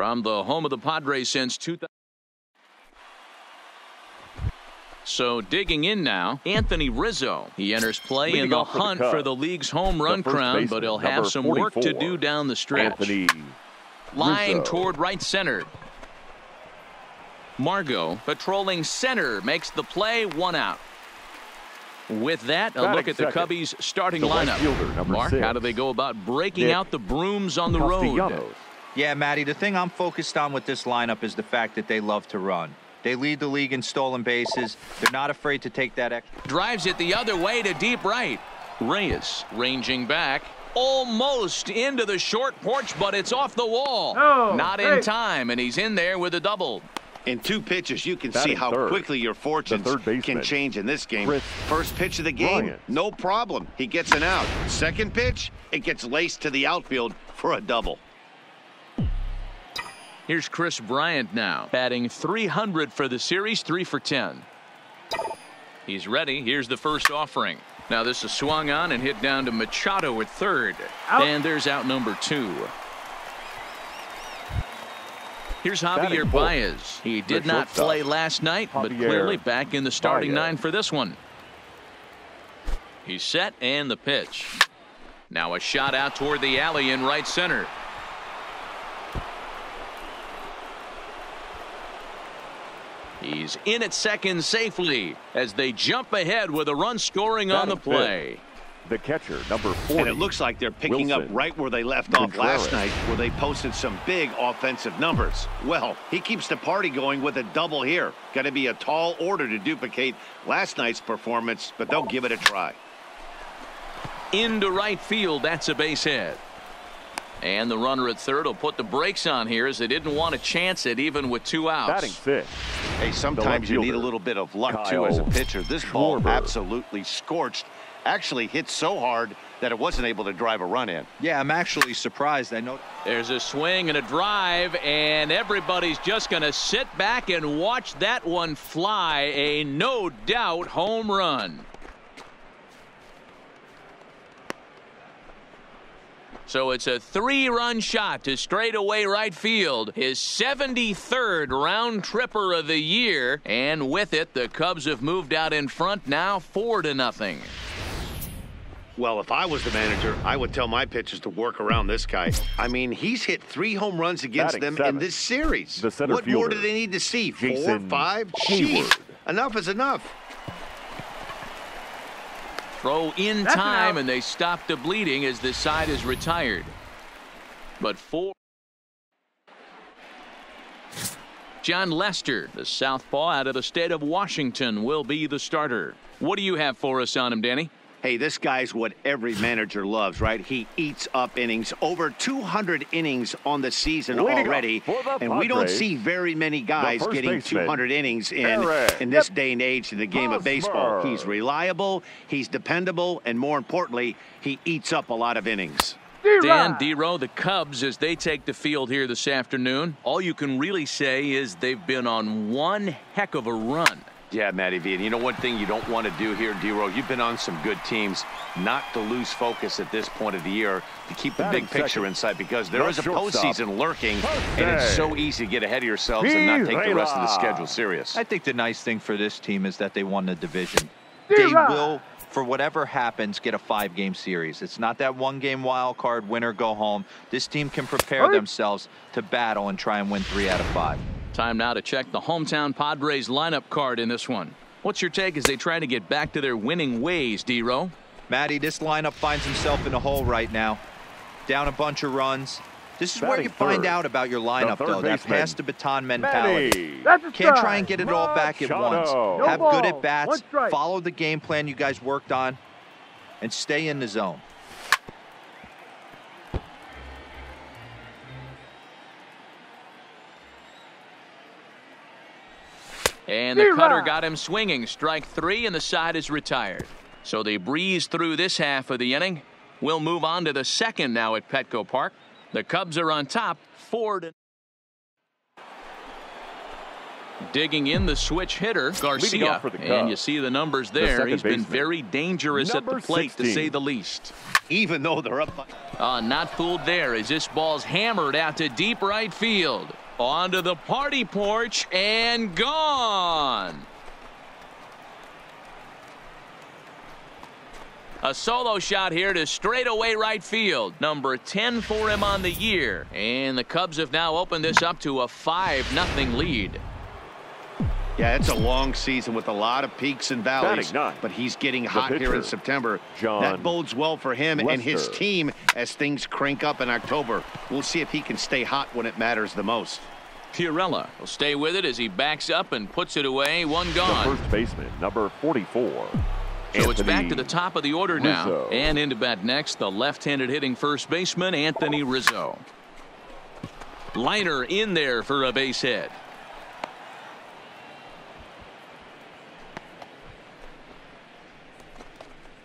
from the home of the Padres since 2000. So digging in now, Anthony Rizzo. He enters play in the hunt for the league's home run crown, but he'll have some work to do down the stretch. Line toward right center. Margot patrolling center makes the play, 1 out. With that, a look at the Cubbies' starting lineup. Mark, how do they go about breaking out the brooms on the road? Yeah, Matty, the thing I'm focused on with this lineup is the fact that they love to run. They lead the league in stolen bases. They're not afraid to take that extra. Drives it the other way to deep right. Reyes ranging back. Almost into the short porch, but it's off the wall. Not in time, and he's in there with a double. In 2 pitches, you can see how quickly your fortunes can change in this game. First pitch of the game, no problem. He gets an out. Second pitch, it gets laced to the outfield for a double. Here's Chris Bryant now, batting .300 for the series, 3 for 10. He's ready. Here's the first offering. Now this is swung on and hit down to Machado at third. And there's out number 2. Here's Javier Baez. He did not play last night, but clearly back in the starting 9 for this one. He's set, and the pitch. Now a shot out toward the alley in right center. He's in at second safely as they jump ahead with a run scoring on the play. The catcher, number 40. And it looks like they're picking up right where they left off last night, where they posted some big offensive numbers. Well, he keeps the party going with a double here. Got to be a tall order to duplicate last night's performance, but they'll give it a try. Into right field, that's a base hit. And the runner at third will put the brakes on here as they didn't want to chance it even with 2 outs. Batting fifth. Hey, sometimes you need a little bit of luck too as a pitcher. This ball absolutely scorched. Actually hit so hard that it wasn't able to drive a run in. Yeah, I'm actually surprised. I know there's a swing and a drive, and everybody's just going to sit back and watch that one fly. A no doubt home run. So it's a 3-run shot to straightaway right field. His 73rd round tripper of the year. And with it, the Cubs have moved out in front now 4-0. Well, if I was the manager, I would tell my pitchers to work around this guy. I mean, he's hit 3 home runs against them in this series. What more do they need to see? 4, 5? Jeez, enough is enough. Throw in time, and they stop the bleeding as this side is retired. But 4. John Lester, the southpaw out of the state of Washington, will be the starter. What do you have for us on him, Danny? Hey, this guy's what every manager loves, right? He eats up innings. Over 200 innings on the season already. And we don't see very many guys getting 200 innings in this day and age in the game of baseball. He's reliable, he's dependable, and more importantly, he eats up a lot of innings. Dan, D-Row, the Cubs, as they take the field here this afternoon, all you can really say is they've been on one heck of a run. Yeah, Matty V. And you know one thing you don't want to do here, D-Row, you've been on some good teams, not to lose focus at this point of the year, to keep the big picture in sight, because there is a postseason lurking, and it's so easy to get ahead of yourselves and not take the rest of the schedule serious. I think the nice thing for this team is that they won the division. They will, for whatever happens, get a 5-game series. It's not that 1-game wild card, win or go home. This team can prepare themselves to battle and try and win 3 out of 5. Time now to check the hometown Padres lineup card in this one. What's your take as they try to get back to their winning ways, D-Row? Matty, this lineup finds himself in a hole right now. Down a bunch of runs. This is where you find out about your lineup, though. That pass to baton mentality. Can't try and get it all back at once. Have good at-bats. Follow the game plan you guys worked on. And stay in the zone. And the cutter got him swinging. Strike 3, and the side is retired. So they breeze through this half of the inning. We'll move on to the second now at Petco Park. The Cubs are on top, 4-0. Digging in the switch hitter, Garcia. And you see the numbers there. He's been very dangerous at the plate, to say the least. Even though they're up. Not fooled there as this ball's hammered out to deep right field. Onto the party porch and gone. A solo shot here to straightaway right field. Number 10 for him on the year. And the Cubs have now opened this up to a 5-0 lead. Yeah, it's a long season with a lot of peaks and valleys, but he's getting hot here in September. That bodes well for him and his team as things crank up in October. We'll see if he can stay hot when it matters the most. Pirella will stay with it as he backs up and puts it away. One gone. The first baseman, number 44. So it's back to the top of the order now. And into bat next, the left-handed hitting first baseman, Anthony Rizzo. Liner in there for a base hit.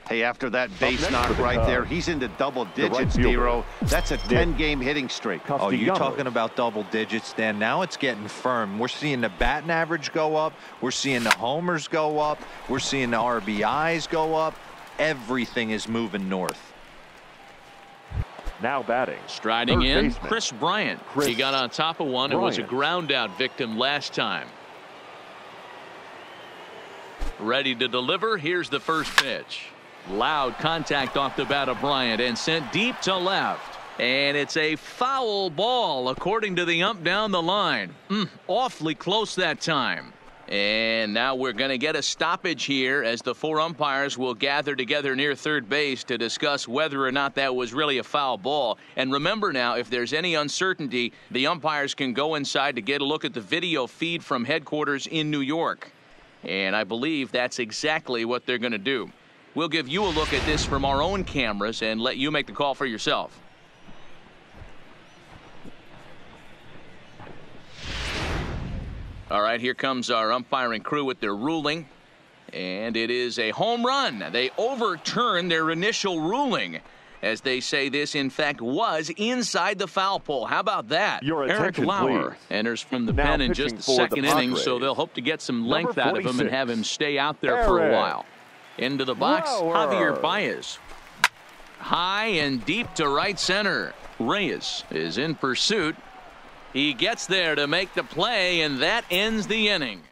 Hey, after that base knock right there, he's into double digits, Dero. That's a 10-game hitting streak. Oh, you're talking about double digits, Dan. Now it's getting firm. We're seeing the batting average go up. We're seeing the homers go up. We're seeing the RBIs go up. Everything is moving north. Now batting. Striding in, Chris Bryant. He got on top of one and was a ground-out victim last time. Ready to deliver. Here's the first pitch. Loud contact off the bat of Bryant and sent deep to left. And it's a foul ball according to the ump down the line. Awfully close that time. And now we're going to get a stoppage here as the 4 umpires will gather together near third base to discuss whether or not that was really a foul ball. And remember now, if there's any uncertainty, the umpires can go inside to get a look at the video feed from headquarters in New York. And I believe that's exactly what they're going to do. We'll give you a look at this from our own cameras and let you make the call for yourself. All right, here comes our umpiring crew with their ruling. And it is a home run. They overturn their initial ruling as they say this, in fact, was inside the foul pole. How about that? Eric Lauer enters from the pen in just the second inning, so they'll hope to get some length out of him and have him stay out there for a while. Into the box, Javier Baez. High and deep to right center. Reyes is in pursuit. He gets there to make the play, and that ends the inning.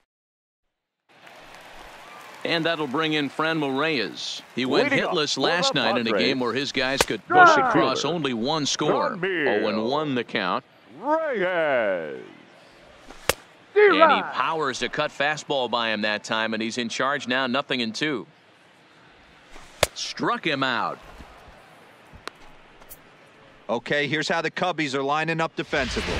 And that'll bring in Franmil Reyes. He went hitless last night in a game where his guys could push across only one score. 0-1 the count. Reyes. And he powers a cut fastball by him that time, and he's in charge now, 0-2. Struck him out. Okay, here's how the Cubbies are lining up defensively.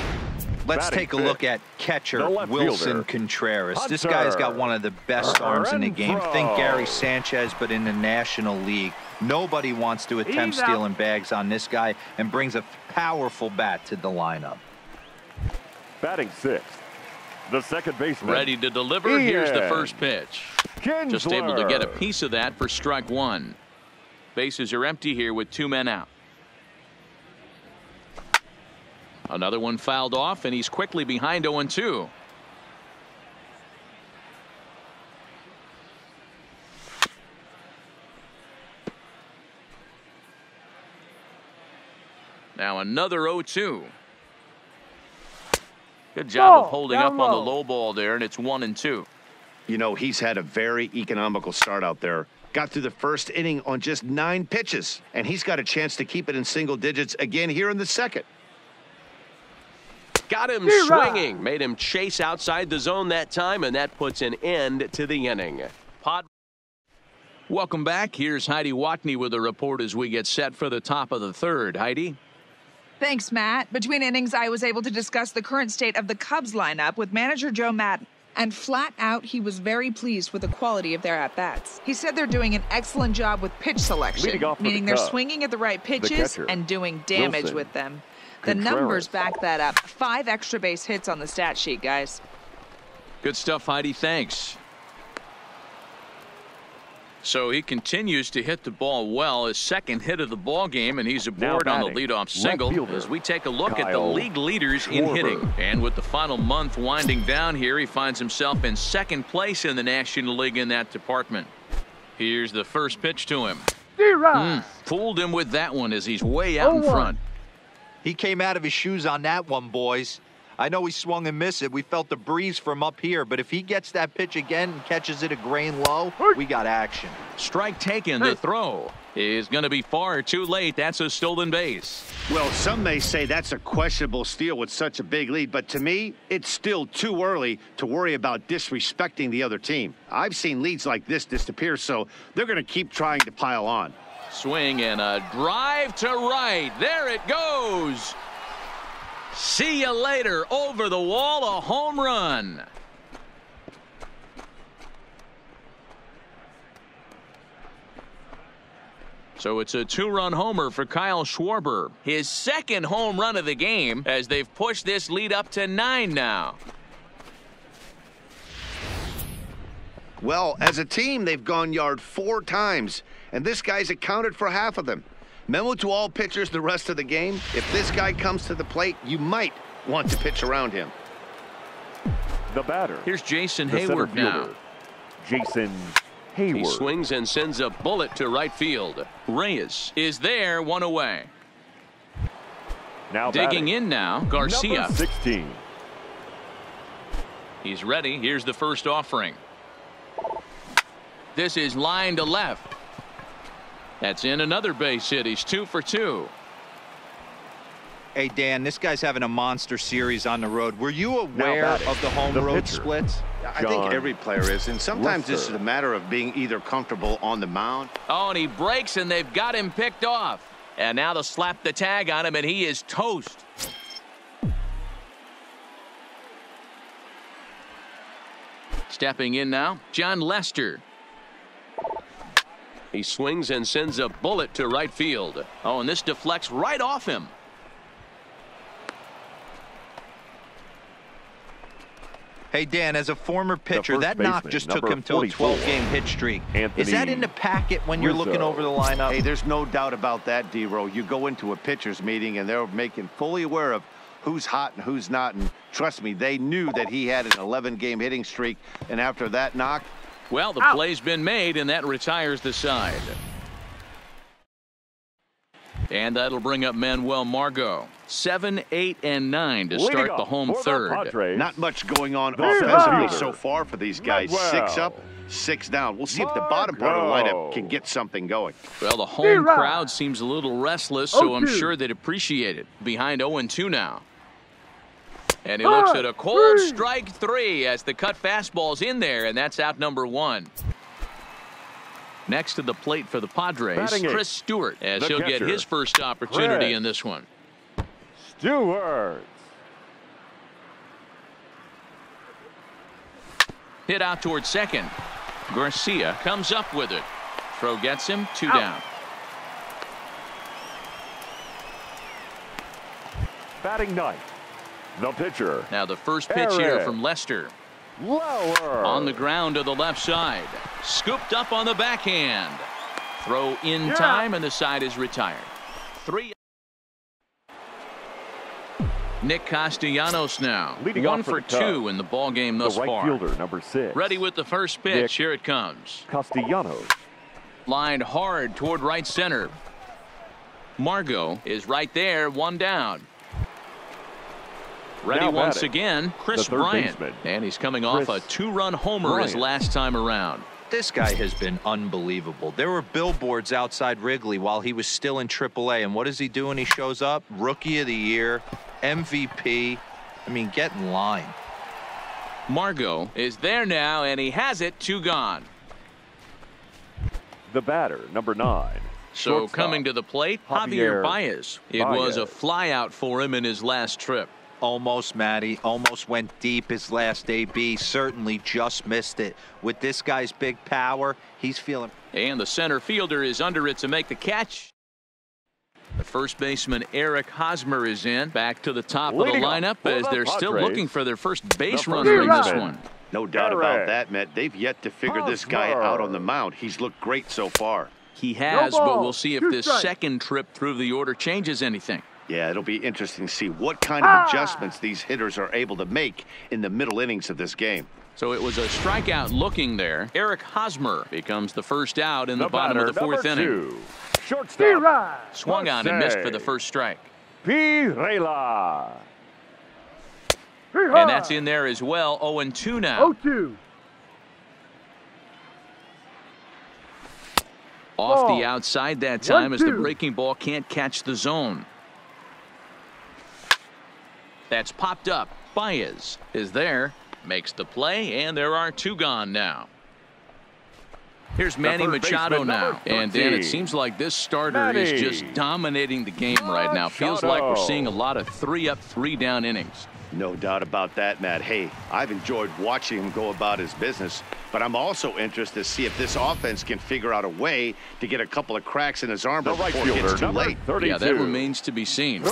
Let's take a look at catcher Wilson Contreras. This guy's got one of the best arms in the game. Think Gary Sanchez, but in the National League. Nobody wants to attempt stealing bags on this guy, and brings a powerful bat to the lineup. Batting sixth, the second baseman. Ready to deliver. Here's the first pitch. Just able to get a piece of that for strike one. Bases are empty here with 2 men out. Another one fouled off, and he's quickly behind 0-2. Now another 0-2. Good job of holding up on the low ball there, and it's 1-2. You know, he's had a very economical start out there. Got through the first inning on just 9 pitches, and he's got a chance to keep it in single digits again here in the second. Got him swinging, made him chase outside the zone that time, and that puts an end to the inning. Welcome back. Here's Heidi Watney with a report as we get set for the top of the third. Heidi? Thanks, Matt. Between innings, I was able to discuss the current state of the Cubs lineup with manager Joe Maddon. And flat out, he was very pleased with the quality of their at-bats. He said they're doing an excellent job with pitch selection, meaning they're swinging at the right pitches and doing damage with them. The numbers back that up. 5 extra base hits on the stat sheet, guys. Good stuff, Heidi. Thanks. So he continues to hit the ball well. His second hit of the ball game, and he's aboard on the leadoff single as we take a look at the league leaders in hitting. And with the final month winding down here, he finds himself in second place in the National League in that department. Here's the first pitch to him. Fooled him with that one as he's way out in front. He came out of his shoes on that one, boys. I know he swung and missed it. We felt the breeze from up here, but if he gets that pitch again and catches it a grain low, we got action. Strike taken. The throw is going to be far too late. That's a stolen base. Well, some may say that's a questionable steal with such a big lead, but to me, it's still too early to worry about disrespecting the other team. I've seen leads like this disappear, so they're going to keep trying to pile on. Swing and a drive to right. There it goes. See you later. Over the wall, a home run. So it's a two-run homer for Kyle Schwarber. His second home run of the game as they've pushed this lead up to 9 now. Well, as a team, they've gone yard 4 times, and this guy's accounted for half of them. Memo to all pitchers the rest of the game. If this guy comes to the plate, you might want to pitch around him. The batter. Here's Jason Hayward now. Jason Hayward. He swings and sends a bullet to right field. Reyes is there, 1 away. Now digging in now, Garcia. Number 16. He's ready. Here's the first offering. This is line to left. That's in another base hit. He's 2 for 2. Hey, Dan, this guy's having a monster series on the road. Were you aware of the home road splits? I think every player is, and sometimes this is a matter of being either comfortable on the mound. Oh, and he breaks, and they've got him picked off. And now they'll slap the tag on him, and he is toast. Stepping in now, John Lester. He swings and sends a bullet to right field. Oh, and this deflects right off him. Hey, Dan, as a former pitcher, that knock just took him to a 12-game hit streak. Is that in the packet when you're looking over the lineup? Hey, there's no doubt about that, D-Row. You go into a pitcher's meeting, and they're making fully aware of who's hot and who's not. And trust me, they knew that he had an 11-game hitting streak. And after that knock, well, the play's been made, and that retires the side. And that'll bring up Manuel Margot. 7, 8, and 9 to start the home third. Not much going on offensively so far for these guys. 6 up, 6 down. We'll see if the bottom part of the lineup can get something going. Well, the home crowd seems a little restless, so I'm sure they'd appreciate it. Behind 0-2 now. And he looks at a cold strike 3 as the cut fastball's in there, and that's out number 1. Next to the plate for the Padres, Chris Stewart, as he'll get his first opportunity in this one. Stewart. Hit out towards second. Garcia comes up with it. Throw gets him, 2 down. Batting ninth, the pitcher. Now the first pitch here from Lester. Lower. On the ground to the left side. Scooped up on the backhand. Throw in time, and the side is retired. 3. Nick Castellanos now. Leading 1 for 2 in the ball game thus far. The right fielder, number 6. Ready with the first pitch. Here it comes. Castellanos. Lined hard toward right center. Margot is right there, 1 down. Ready once again, Chris Bryant. And he's coming off a 2-run homer his last time around. This guy has been unbelievable. There were billboards outside Wrigley while he was still in AAA. And what is he doing? He shows up, Rookie of the Year, MVP. I mean, get in line. Margot is there now, and he has it, 2 gone. The batter, number 9. So Shortstop, coming to the plate, Javier Baez. It was a flyout for him in his last trip. Almost, Matty. Almost went deep his last AB. Certainly just missed it. With this guy's big power, he's feeling. And the center fielder is under it to make the catch. The first baseman, Eric Hosmer, is in. Back to the top of the lineup as they're still looking for their first base runner in this one. No doubt about that, Matt. They've yet to figure this guy out on the mound. He's looked great so far. He has, but we'll see if this second trip through the order changes anything. Yeah, it'll be interesting to see what kind of adjustments these hitters are able to make in the middle innings of this game. So it was a strikeout looking there. Eric Hosmer becomes the first out in the bottom of the fourth inning. Shortstop. Swung on and missed for the first strike. Pirela. And that's in there as well. 0-2 now. 0-2. Off the outside that time as the breaking ball can't catch the zone. That's popped up. Baez is there, makes the play, and there are 2 gone now. Here's Manny Machado now. And then it seems like this starter is just dominating the game right now. Feels like we're seeing a lot of 3-up, 3-down innings. No doubt about that, Matt. Hey, I've enjoyed watching him go about his business, but I'm also interested to see if this offense can figure out a way to get a couple of cracks in his arm before it gets too late. 32. Yeah, that remains to be seen.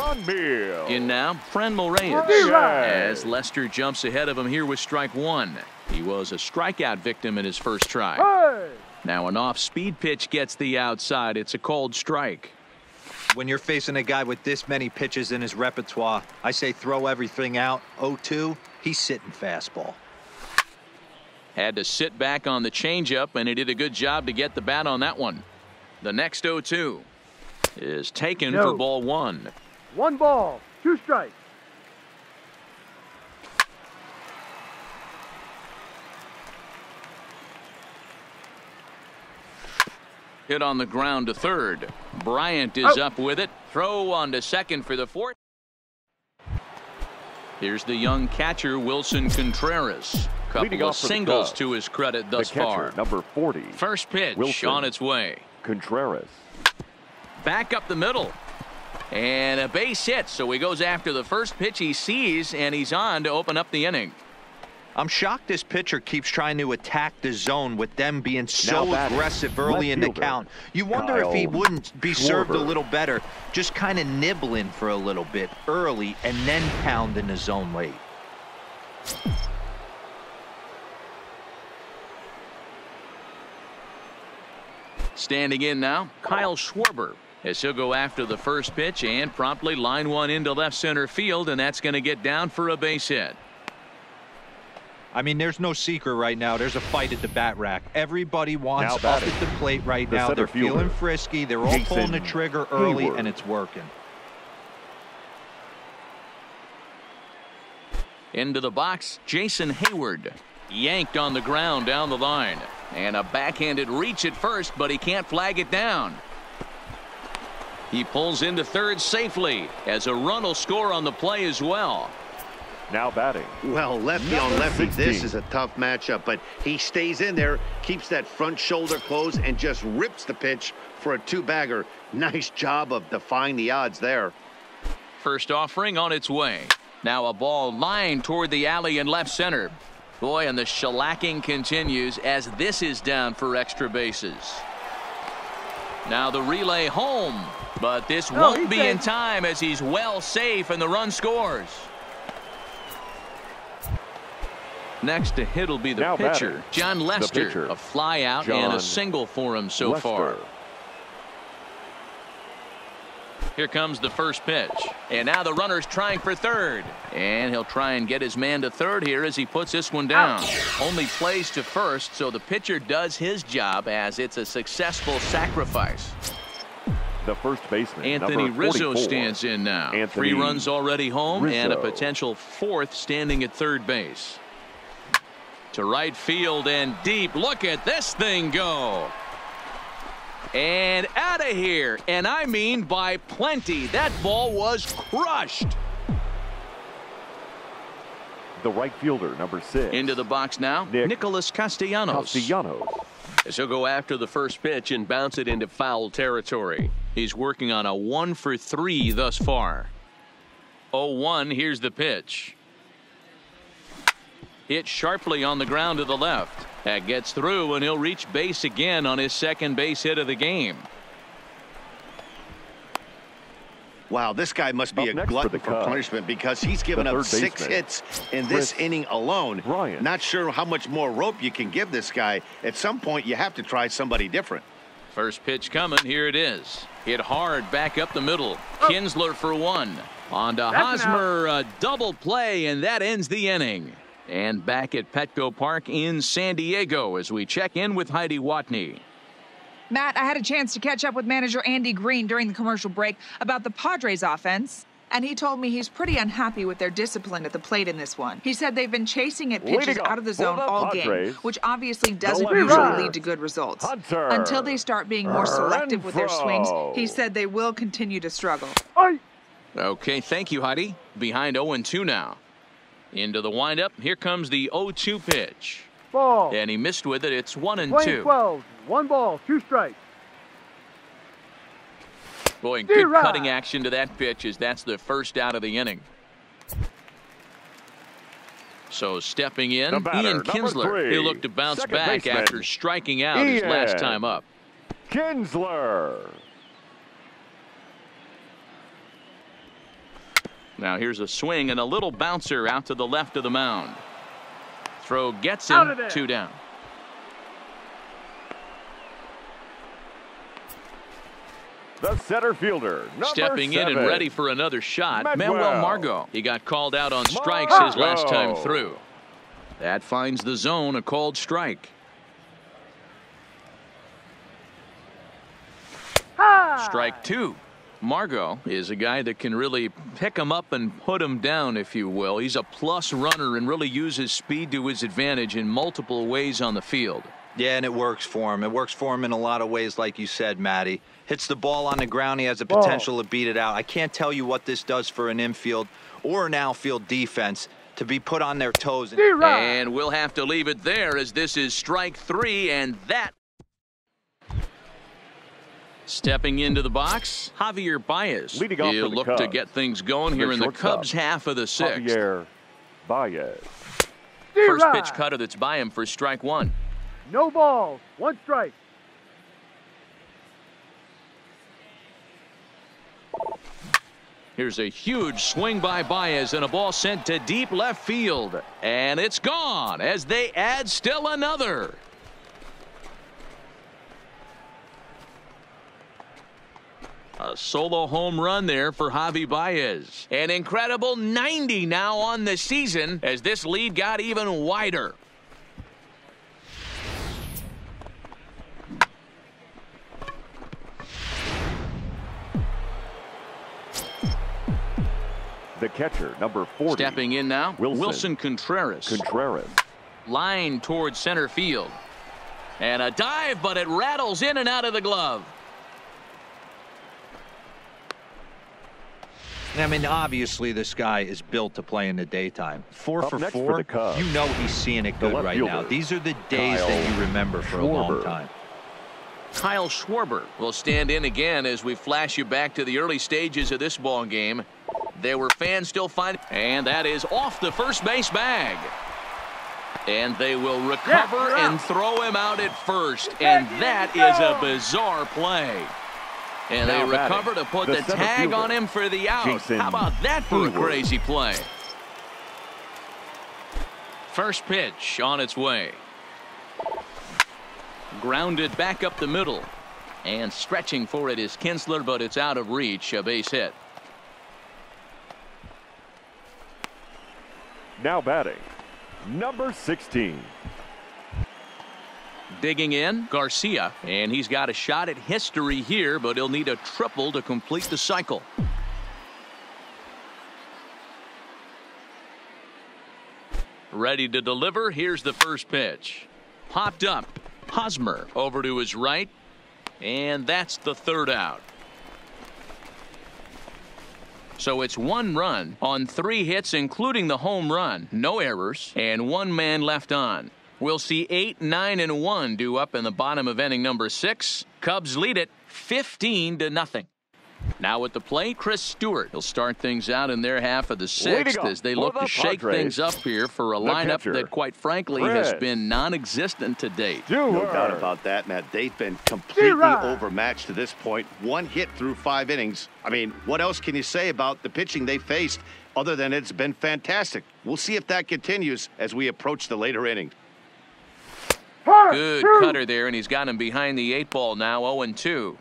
In now, Franmil Reyes. As Lester jumps ahead of him here with strike 1. He was a strikeout victim in his first try. Now an off-speed pitch gets the outside. It's a called strike. When you're facing a guy with this many pitches in his repertoire, I say throw everything out. 0-2, he's sitting fastball. Had to sit back on the changeup, and he did a good job to get the bat on that one. The next 0-2 is taken for ball 1. 1 ball, 2 strikes. Hit on the ground to third. Bryant is up with it. Throw on to second for the 4th. Here's the young catcher, Wilson Contreras. Couple of singles to his credit thus far. Number 40. First pitch Wilson on its way. Contreras. Back up the middle. And a base hit. So he goes after the first pitch he sees, and he's on to open up the inning. I'm shocked this pitcher keeps trying to attack the zone with them being so aggressive early in the count. You wonder if he wouldn't be served a little better, just kind of nibbling for a little bit early and then pound in the zone late. Standing in now, Kyle Schwarber, as he'll go after the first pitch and promptly line one into left center field, and that's going to get down for a base hit. I mean, there's no secret right now. There's a fight at the bat rack. Everybody wants up at the plate right now. They're feeling frisky. They're all pulling the trigger early, and it's working. Into the box, Jason Hayward. Yanked on the ground down the line. And a backhanded reach at first, but he can't flag it down. He pulls into third safely, as a run will score on the play as well. Now batting. Well, lefty on lefty, this is a tough matchup, but he stays in there, keeps that front shoulder closed, and just rips the pitch for a 2-bagger. Nice job of defying the odds there. First offering on its way. Now a ball lined toward the alley in left center. Boy, and the shellacking continues as this is down for extra bases. Now the relay home, but this won't be in time as he's well safe and the run scores. Next to hit will be the pitcher, John Lester. A fly out and a single for him so far. Here comes the first pitch. And now the runner's trying for third. And he'll try and get his man to third here as he puts this one down. Only plays to first, so the pitcher does his job as it's a successful sacrifice. The first baseman, Anthony Rizzo stands in now. 3 runs already home and a potential 4th standing at third base. To right field and deep. Look at this thing go. And out of here. And I mean by plenty. That ball was crushed. The right fielder, number 6. Into the box now, Nicholas Castellanos. As he'll go after the first pitch and bounce it into foul territory. He's working on a 1 for 3 thus far. 0-1, here's the pitch. Hit sharply on the ground to the left. That gets through, and he'll reach base again on his second base hit of the game. Wow, this guy must be a glutton for punishment because he's given up 6 hits in this inning alone. Not sure how much more rope you can give this guy. At some point, you have to try somebody different. First pitch coming. Here it is. Hit hard back up the middle. Kinsler for 1. On to Hosmer, a double play, and that ends the inning. And back at Petco Park in San Diego as we check in with Heidi Watney. Matt, I had a chance to catch up with manager Andy Green during the commercial break about the Padres offense, and he told me he's pretty unhappy with their discipline at the plate in this one. He said they've been chasing at pitches out of the zone all game, which obviously doesn't usually lead to good results. Until they start being more selective with their swings, he said they will continue to struggle. Okay, thank you, Heidi. Behind 0-2 now. Into the windup. Here comes the 0-2 pitch. Ball. And he missed with it. It's 1-2. 12. 1 ball, 2 strikes. Boy, good cutting action to that pitch as that's the first out of the inning. So stepping in, Ian Kinsler. He'll look to bounce back after striking out his last time up. Kinsler. Now here's a swing and a little bouncer out to the left of the mound. Throw gets him, 2 down. The center fielder, stepping 7. in and ready for another shot, Manuel Margot. He got called out on strikes his last time through. That finds the zone, a called strike. Strike 2. Margot is a guy that can really pick him up and put him down, if you will. He's a plus runner and really uses speed to his advantage in multiple ways on the field. Yeah, and it works for him. It works for him in a lot of ways, like you said, Matty. Hits the ball on the ground. He has the potential to beat it out. I can't tell you what this does for an infield or an outfield defense to be put on their toes. And we'll have to leave it there as this is strike 3, and that. Stepping into the box, Javier Baez. He'll look to get things going here in the Cubs half of the 6th. Javier Baez. First pitch cutter that's by him for strike 1. No balls, 1 strike. Here's a huge swing by Baez and a ball sent to deep left field. And it's gone as they add still another. A solo home run there for Javi Baez. An incredible 90 now on the season as this lead got even wider. The catcher, number 40. Stepping in now, Wilson Contreras. Line towards center field. And a dive, but it rattles in and out of the glove. I mean, obviously, this guy is built to play in the daytime. 4 for 4, you know he's seeing it good right now. These are the days that you remember for a long time. Kyle Schwarber will stand in again as we flash you back to the early stages of this ball game. There were fans still finding, and that is off the first base bag. And they will recover and throw him out at first, and that is a bizarre play. And they recover to put the tag on him for the out. How about that for a crazy play? First pitch on its way. Grounded back up the middle. And stretching for it is Kinsler, but it's out of reach. A base hit. Now batting, number 16. Digging in, Garcia, and he's got a shot at history here, but he'll need a triple to complete the cycle. Ready to deliver. Here's the first pitch. Popped up. Hosmer over to his right, and that's the 3rd out. So it's 1 run on 3 hits, including the home run. No errors, and 1 man left on. We'll see 8, 9, and 1 due up in the bottom of inning number 6. Cubs lead it 15-0. Now at the plate, Chris Stewart. He'll start things out in their half of the sixth as they look to shake things up here for a lineup that, quite frankly, has been non-existent to date. No doubt about that, Matt. They've been completely overmatched to this point. One hit through 5 innings. I mean, what else can you say about the pitching they faced other than it's been fantastic? We'll see if that continues as we approach the later innings. Good cutter there, and he's got him behind the 8 ball now, 0-2.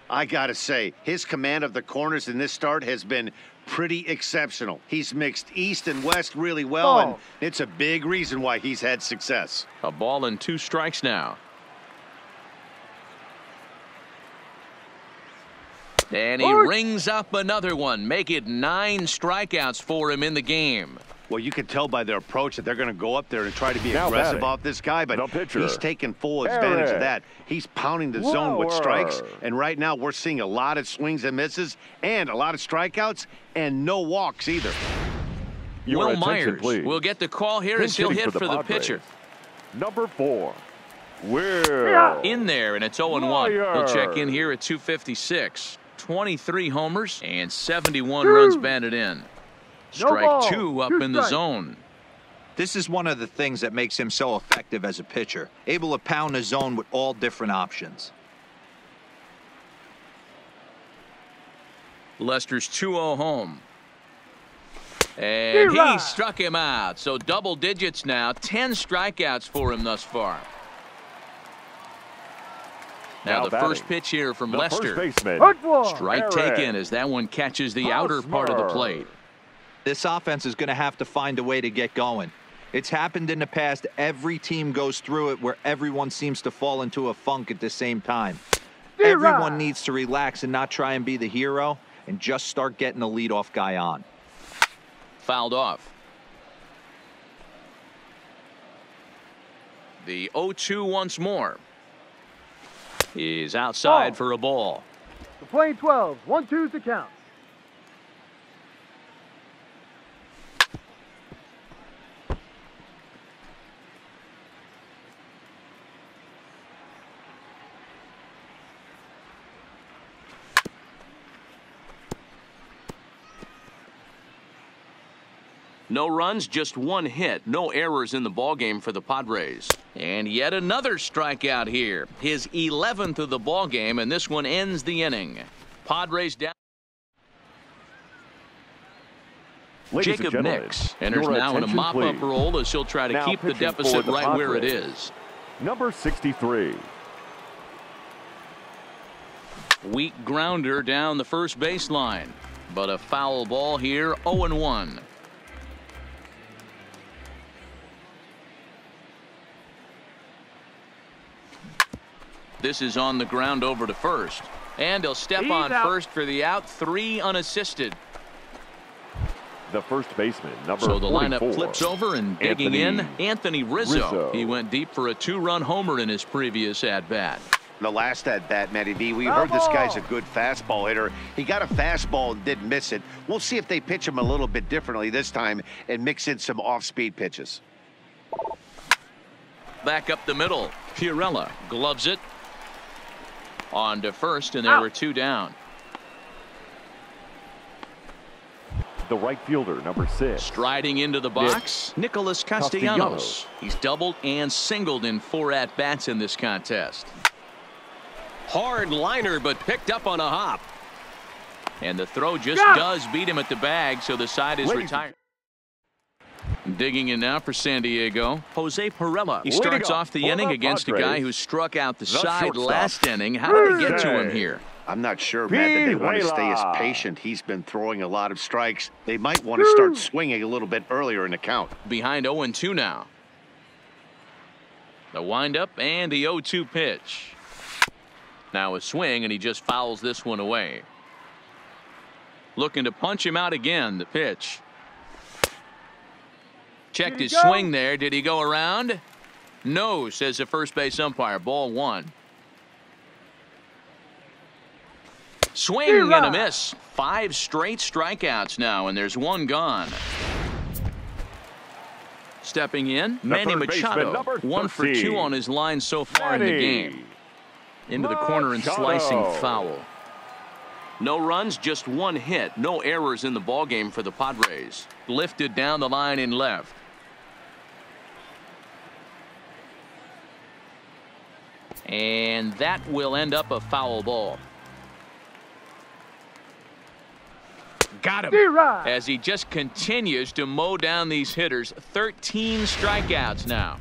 I got to say, his command of the corners in this start has been pretty exceptional. He's mixed east and west really well, and it's a big reason why he's had success. A ball and 2 strikes now. And he rings up another one. Make it 9 strikeouts for him in the game. Well, you can tell by their approach that they're going to go up there and try to be aggressive off this guy, but he's taking full advantage of that. He's pounding the zone with strikes, and right now we're seeing a lot of swings and misses and a lot of strikeouts and no walks either. Will Myers will get the call here as he'll hit for the pitcher. Number 4, Will. In there, and it's 0-1. He'll check in here at 256. 23 homers and 71 runs batted in. Strike 2 up in the zone. This is one of the things that makes him so effective as a pitcher, able to pound the zone with all different options. Lester's 2-0 home. And he struck him out. So double digits now, 10 strikeouts for him thus far. Now the first pitch here from Lester. Strike taken as that one catches the outer part of the plate. This offense is going to have to find a way to get going. It's happened in the past. Every team goes through it where everyone seems to fall into a funk at the same time. Everyone needs to relax and not try and be the hero and just start getting the leadoff guy on. Fouled off. The 0-2 once more. He's outside for a ball. The playing 12, 1-2 to count. No runs, just 1 hit. No errors in the ballgame for the Padres. And yet another strikeout here. His 11th of the ballgame, and this one ends the inning. Padres down. Jacob Nix enters now in a mop-up role as he'll try to keep the deficit right where it is. Number 63. Weak grounder down the first baseline. But a foul ball here, 0-1. This is on the ground over to first. And he'll step on first for the out, 3 unassisted. The first baseman, number 44. So the lineup flips over and digging in, Anthony Rizzo. He went deep for a 2-run homer in his previous at-bat. The last at-bat, Matty V, we heard this guy's a good fastball hitter. He got a fastball and didn't miss it. We'll see if they pitch him a little bit differently this time and mix in some off-speed pitches. Back up the middle. Fiorella gloves it. On to first, and there were 2 down. The right fielder, number 6. Striding into the box, Nicholas Castellanos. He's doubled and singled in 4 at-bats in this contest. Hard liner, but picked up on a hop. And the throw just does beat him at the bag, so the side is retired. Digging in now for San Diego, Jose Pirela. He starts off the inning against a guy who struck out the side last inning. How did they get to him here? I'm not sure, Matt, that they want to stay as patient. He's been throwing a lot of strikes. They might want to start swinging a little bit earlier in the count. Behind 0-2 now. The windup and the 0-2 pitch. Now a swing, and he just fouls this one away. Looking to punch him out again, the pitch. Checked his swing there. Did he go around? No, says the first base umpire. Ball 1. Swing and a miss. 5 straight strikeouts now, and there's 1 gone. Stepping in, Manny Machado. 1 for 2 on his line so far in the game. Into the corner and slicing foul. No runs, just one hit. No errors in the ballgame for the Padres. Lifted down the line in left. And that will end up a foul ball. Got him. As he just continues to mow down these hitters. 13 strikeouts now.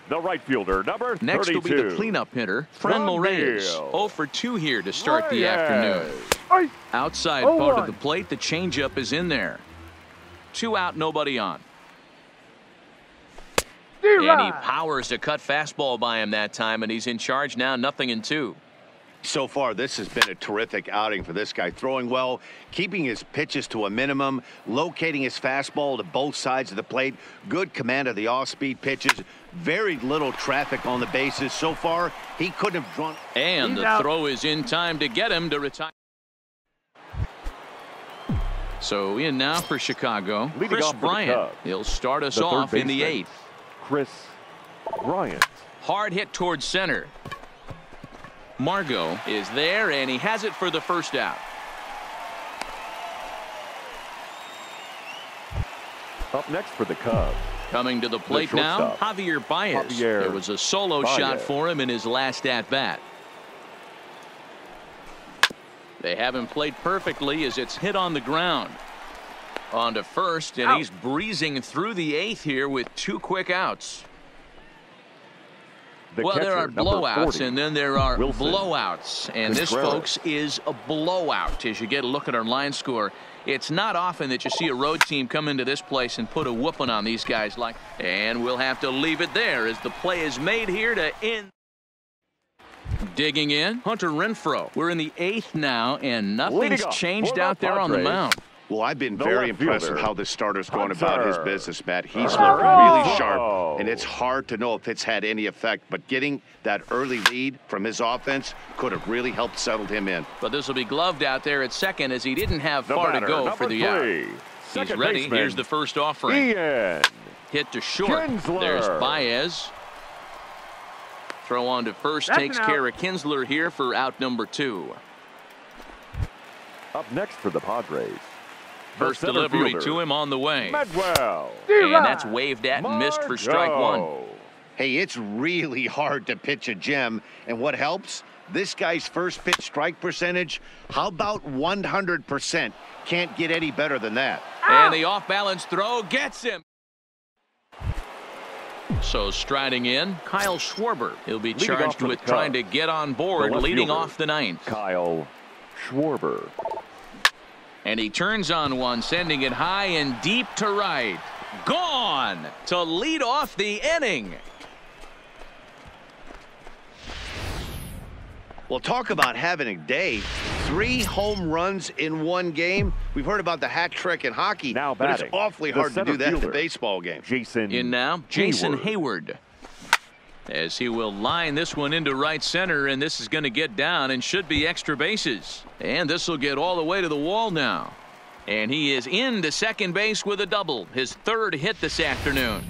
The right fielder, number 32. Next will be the cleanup hitter, Franmil Reyes. 0 for 2 here to start the afternoon. Outside part of the plate, the changeup is in there. 2 out, nobody on. And he powers a cut fastball by him that time, and he's in charge now, 0-2. So far, this has been a terrific outing for this guy. Throwing well, keeping his pitches to a minimum, locating his fastball to both sides of the plate, good command of the off-speed pitches, very little traffic on the bases. So far, he couldn't have drawn. And the throw is in time to get him to retire. So in now for Chicago, Chris Bryant. He'll start us off in the 8th. Chris Bryant. Hard hit towards center. Margot is there, and he has it for the first out. Up next for the Cubs. Coming to the plate now, Javier Baez. It was a solo shot for him in his last at-bat. They haven't played perfectly as it's hit on the ground. On to first, and he's breezing through the 8th here with 2 quick outs. Well, there are blowouts, and then there are blowouts. And this, folks, is a blowout. As you get a look at our line score, it's not often that you see a road team come into this place and put a whooping on these guys. And we'll have to leave it there as the play is made here to end. Digging in, Hunter Renfroe. We're in the 8th now, and nothing's changed out there on the mound. Well, I've been very impressed with how this starter's going about his business, Matt. He's looked really sharp, and it's hard to know if it's had any effect. But getting that early lead from his offense could have really helped settle him in. But this will be gloved out there at second as he didn't have far to go for the out. He's ready. Here's the first offering. Hit to short. There's Baez. Throw on to first. Takes care of Kinsler here for out number 2. Up next for the Padres. First delivery to him on the way. Medwell. And that's waved at and missed for strike 1. Hey, it's really hard to pitch a gem. And what helps? This guy's first pitch strike percentage, how about 100%? Can't get any better than that. And the off-balance throw gets him. So striding in, Kyle Schwarber. He'll be charged with trying to get on board, leading off the 9th. Kyle Schwarber. And he turns on one, sending it high and deep to right. Gone to lead off the inning. Well, talk about having a day. 3 home runs in 1 game. We've heard about the hat trick in hockey, but it's awfully hard to do that in the baseball game. In now, Jason Hayward. As he will line this one into right center, and this is going to get down and should be extra bases. And this will get all the way to the wall now. And he is into second base with a double, his 3rd hit this afternoon.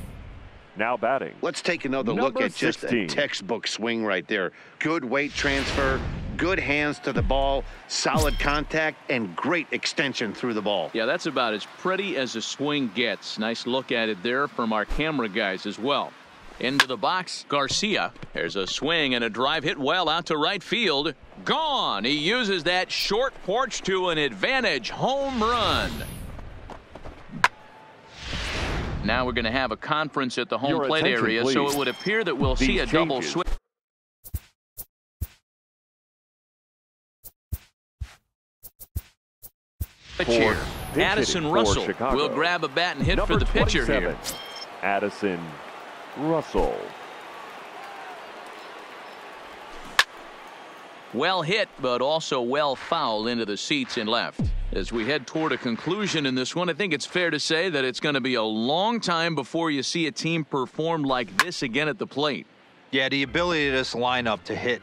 Now batting. Let's take another look at just a textbook swing right there. Good weight transfer, good hands to the ball, solid contact, and great extension through the ball. Yeah, that's about as pretty as a swing gets. Nice look at it there from our camera guys as well. Into the box, Garcia. There's a swing and a drive hit well out to right field. Gone. He uses that short porch to an advantage home run. Now we're going to have a conference at the home plate area, please. So it would appear that we'll see a double swing. Here. Addison Russell will grab a bat and hit for the pitcher here. Addison Russell. Well hit, but also well fouled into the seats in left. As we head toward a conclusion in this one, I think it's fair to say that it's going to be a long time before you see a team perform like this again at the plate. Yeah, the ability of this lineup to hit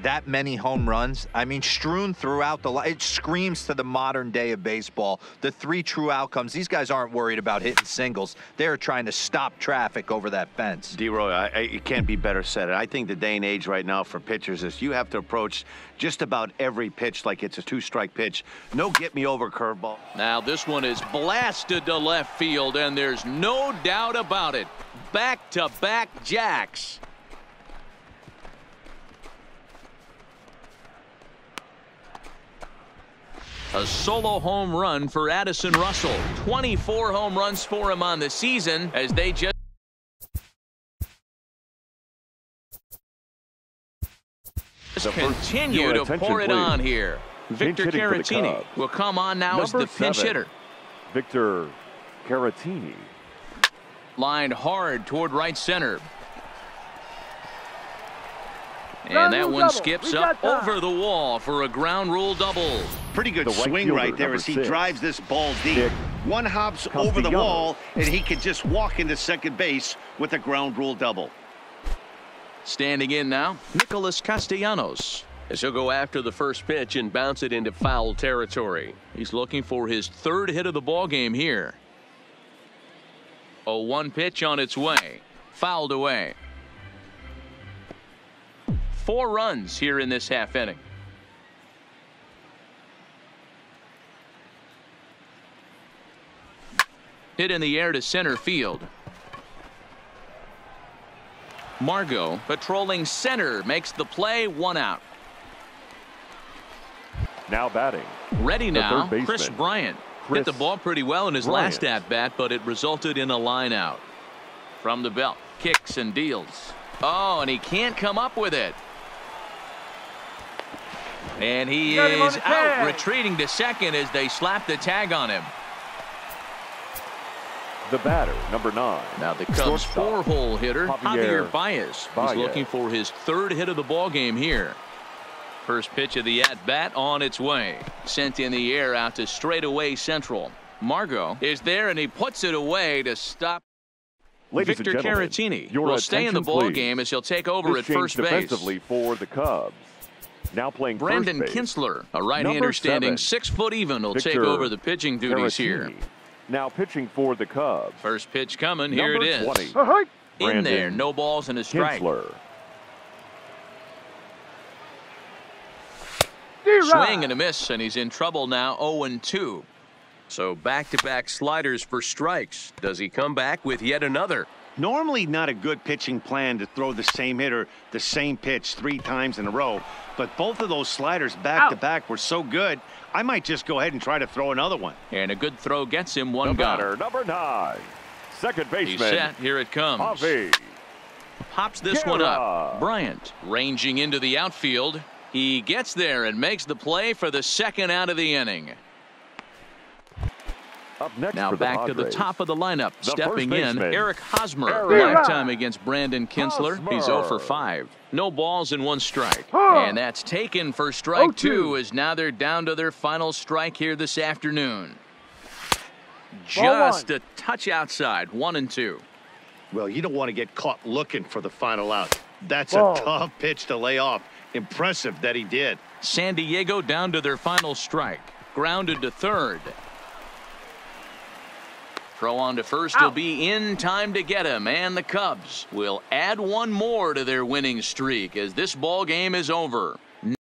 that many home runs, I mean, strewn throughout the line. It screams to the modern day of baseball. The 3 true outcomes. These guys aren't worried about hitting singles. They're trying to stop traffic over that fence. D-Roy, it can't be better said. I think the day and age right now for pitchers is you have to approach just about every pitch like it's a 2-strike pitch. No get-me-over curveball. Now this one is blasted to left field, and there's no doubt about it. Back-to-back jacks. A solo home run for Addison Russell. 24 home runs for him on the season as they just continue to pour it on here. Victor Caratini will come on now as the pinch hitter. Victor Caratini. Lined hard toward right center. And that one skips up over the wall for a ground rule double. Pretty good swing right there as he drives this ball deep. One hops over the wall, and he can just walk into second base with a ground rule double. Standing in now, Nicholas Castellanos, as he'll go after the first pitch and bounce it into foul territory. He's looking for his 3rd hit of the ball game here. 0-1 pitch on its way. Fouled away. 4 runs here in this half inning. Hit in the air to center field. Margot patrolling center makes the play, 1 out. Now batting. Ready now, Chris Bryant. Hit the ball pretty well in his last at-bat, but it resulted in a line out. From the belt, kicks and deals. Oh, and he can't come up with it. And he is out, retreating to second as they slap the tag on him. The batter, number 9. Now the Cubs' 4-hole hitter, Javier Baez. He's looking for his 3rd hit of the ball game here. First pitch of the at-bat on its way. Sent in the air out to straightaway central. Margot is there, and he puts it away to stop. Ladies Victor Caratini will stay in the ball game as he'll take over this at first base. Defensively for the Cubs. Now playing Brandon first base. Kinsler, a right-hander standing 6 foot even, will take over the pitching duties here. Now pitching for the Cubs. First pitch coming. Here it is. 20. In there, no balls and a strike. Kinsler. Swing and a miss, and he's in trouble now. 0-2. So back-to-back sliders for strikes. Does he come back with yet another? Normally not a good pitching plan to throw the same hitter the same pitch 3 times in a row, but both of those sliders back-to-back were so good, I might just go ahead and try to throw another one. And a good throw gets him 1 gone. Batter, number 9. Second baseman. He's set. Here it comes. Javi. Pops this one up. Bryant ranging into the outfield. He gets there and makes the play for the 2nd out of the inning. Up next now for back the to the top of the lineup. Stepping in, Eric Hosmer. Eric. Lifetime against Brandon Kinsler. He's 0 for 5. No balls and 1 strike. And that's taken for strike 2 as now they're down to their final strike here this afternoon. Just a touch outside. 1-2. Well, you don't want to get caught looking for the final out. That's a tough pitch to lay off. Impressive that he did. San Diego down to their final strike. Grounded to third. Throw on to first will be in time to get him, and the Cubs will add 1 more to their winning streak as this ball game is over.